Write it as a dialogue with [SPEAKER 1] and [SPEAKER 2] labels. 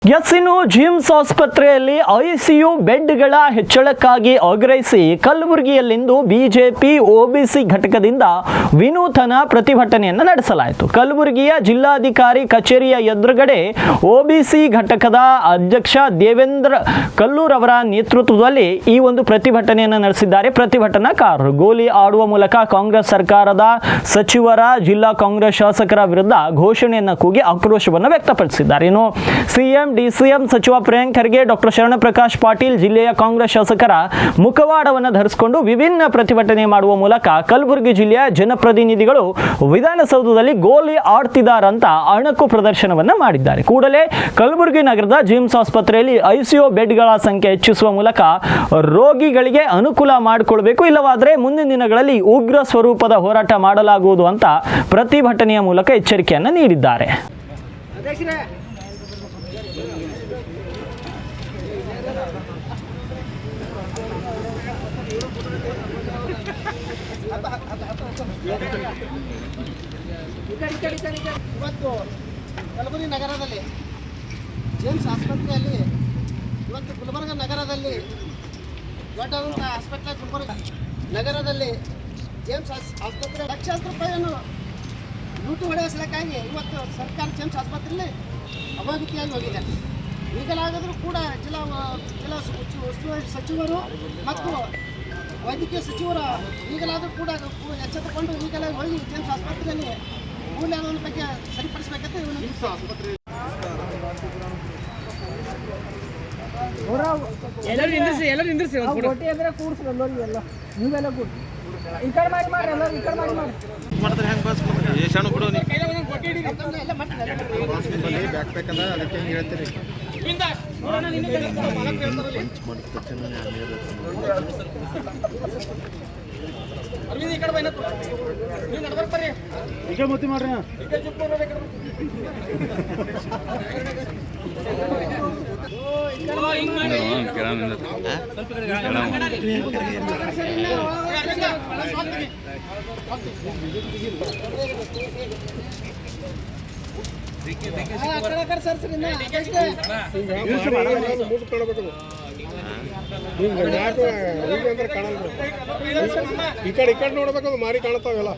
[SPEAKER 1] ಇನ್ನು ಜಿಮ್ಸ್ ಆಸ್ಪತ್ರೆಯಲ್ಲಿ ಐಸಿಯು ಬೆಡ್ಗಳ ಹೆಚ್ಚಳಕ್ಕಾಗಿ ಆಗ್ರಹಿಸಿ ಕಲಬುರಗಿಯಲ್ಲಿಂದು ಬಿಜೆಪಿ ಒಬಿಸಿ ಘಟಕದಿಂದ ವಿನೂತನ ಪ್ರತಿಭಟನೆಯನ್ನು ನಡೆಸಲಾಯಿತು. ಕಲಬುರಗಿಯ ಜಿಲ್ಲಾಧಿಕಾರಿ ಕಚೇರಿಯ ಎದುರುಗಡೆ ಒಬಿಸಿ ಘಟಕದ ಅಧ್ಯಕ್ಷ ದೇವೇಂದ್ರ ಕಲ್ಲೂರ್ ಅವರ ನೇತೃತ್ವದಲ್ಲಿ ಈ ಒಂದು ಪ್ರತಿಭಟನೆಯನ್ನು ನಡೆಸಿದ್ದಾರೆ. ಪ್ರತಿಭಟನಾಕಾರರು ಗೋಲಿ ಆಡುವ ಮೂಲಕ ಕಾಂಗ್ರೆಸ್ ಸರ್ಕಾರದ ಸಚಿವರ, ಜಿಲ್ಲಾ ಕಾಂಗ್ರೆಸ್ ಶಾಸಕರ ವಿರುದ್ಧ ಘೋಷಣೆಯನ್ನು ಕೂಗಿ ಆಕ್ರೋಶವನ್ನು ವ್ಯಕ್ತಪಡಿಸಿದ್ದಾರೆ. ಇನ್ನು ಸಿಎಂ ಡಿಸಿಎಂ ಸಚಿವ ಪ್ರಿಯಾಂಕ್ ಖರ್ಗೆ, ಡಾಕ್ಟರ್ ಶರಣಪ್ರಕಾಶ್ ಪಾಟೀಲ್ ಜಿಲ್ಲೆಯ ಕಾಂಗ್ರೆಸ್ ಶಾಸಕರ ಮುಖವಾಡವನ್ನು ಧರಿಸಿಕೊಂಡು ವಿಭಿನ್ನ ಪ್ರತಿಭಟನೆ ಮಾಡುವ ಮೂಲಕ ಕಲಬುರಗಿ ಜಿಲ್ಲೆಯ ಜನಪ್ರತಿನಿಧಿಗಳು ವಿಧಾನಸೌಧದಲ್ಲಿ ಗೋಲಿ ಆಡ್ತಿದ್ದಾರಂತ ಅಣಕು ಪ್ರದರ್ಶನವನ್ನು ಮಾಡಿದ್ದಾರೆ. ಕೂಡಲೇ ಕಲಬುರಗಿ ನಗರದ ಜಿಮ್ಸ್ ಆಸ್ಪತ್ರೆಯಲ್ಲಿ ಐಸಿಯು ಬೆಡ್ಗಳ ಸಂಖ್ಯೆ ಹೆಚ್ಚಿಸುವ ಮೂಲಕ ರೋಗಿಗಳಿಗೆ ಅನುಕೂಲ ಮಾಡಿಕೊಳ್ಬೇಕು, ಇಲ್ಲವಾದರೆ ಮುಂದಿನ ದಿನಗಳಲ್ಲಿ ಉಗ್ರ ಸ್ವರೂಪದ ಹೋರಾಟ ಮಾಡಲಾಗುವುದು ಅಂತ ಪ್ರತಿಭಟನೆಯ ಮೂಲಕ ಎಚ್ಚರಿಕೆಯನ್ನು ನೀಡಿದ್ದಾರೆ.
[SPEAKER 2] ಇವತ್ತು ಕಲಬುರಗಿ ನಗರದಲ್ಲಿ ಜೇಮ್ಸ್ ಆಸ್ಪತ್ರೆಯಲ್ಲಿ ಇವತ್ತು ಗುಲ್ಬರ್ಗ ನಗರದಲ್ಲಿ ದೊಡ್ಡದಂಥ ಆಸ್ಪತ್ರೆ ಗುಲ್ಬರ್ಗ ನಗರದಲ್ಲಿ ಜೇಮ್ಸ್ ಆಸ್ಪತ್ರೆ ಲಕ್ಷಾಂತರ ರೂಪಾಯಿಯನ್ನು ಲೂಟು ಹೊಡೆಸಲಿಕ್ಕಾಗಿ ಇವತ್ತು ಸರ್ಕಾರ ಜೇಮ್ಸ್ ಆಸ್ಪತ್ರೆಯಲ್ಲಿ ಅಮಾನತಿಯಾಗಿ ಹೋಗಿದೆ. ಈಗಲಾದರೂ ಕೂಡ ಜಿಲ್ಲಾ ಉಸ್ತುವಾರಿ ಸಚಿವರು ಮತ್ತು ವೈದ್ಯಕೀಯ ಸಚಿವರ ಈಗಲಾದರೂ ಕೂಡ ಎಚ್ಚೆತ್ತುಕೊಂಡು ಈಗಲೇ ಹೋಗಿ ಜೇಮ್ಸ್ ಆಸ್ಪತ್ರೆಯಲ್ಲಿ ಮೂಲದ ಬಗ್ಗೆ ಸರಿಪಡಿಸಬೇಕಂತ ಆಸ್ಪತ್ರೆ
[SPEAKER 3] ಎಲ್ಲರೂ ನಿಂದ್ರಿಸಿ ಒಟ್ಟಿ ಅಂದ್ರೆ ಕೂಡ್ಸಿ ಎಲ್ಲರಿಗೂ ಎಲ್ಲ ನೀವೆಲ್ಲ ಕೂಡ ಈ ಕಡೆ ಮಾಡಿ ಎಲ್ಲರೂ ಈ ಕಡೆ ಮಾಡಿ
[SPEAKER 4] ಮಾಡ್ತಾರೆ. ಹೆಂಗೆ ಬಸ್ ಏಷಾನು ಬಿಡು
[SPEAKER 2] ಎಲ್ಲ ಮಾಡ್ತಾರೆ
[SPEAKER 4] ಬ್ಯಾಕ್ ಬೇಕಂದ್ರೆ ಅದಕ್ಕೆ ಹೆಂಗೆ ಹೇಳ್ತೀರಿ ಈಗ ಮುತ್ತಿ ಮಾಡ್ರಿ
[SPEAKER 5] ಈ ಕಡೆ ನೋಡ್ಬೇಕು, ಮಾರಿ ಕಾಣತಾವೆಲ್ಲ.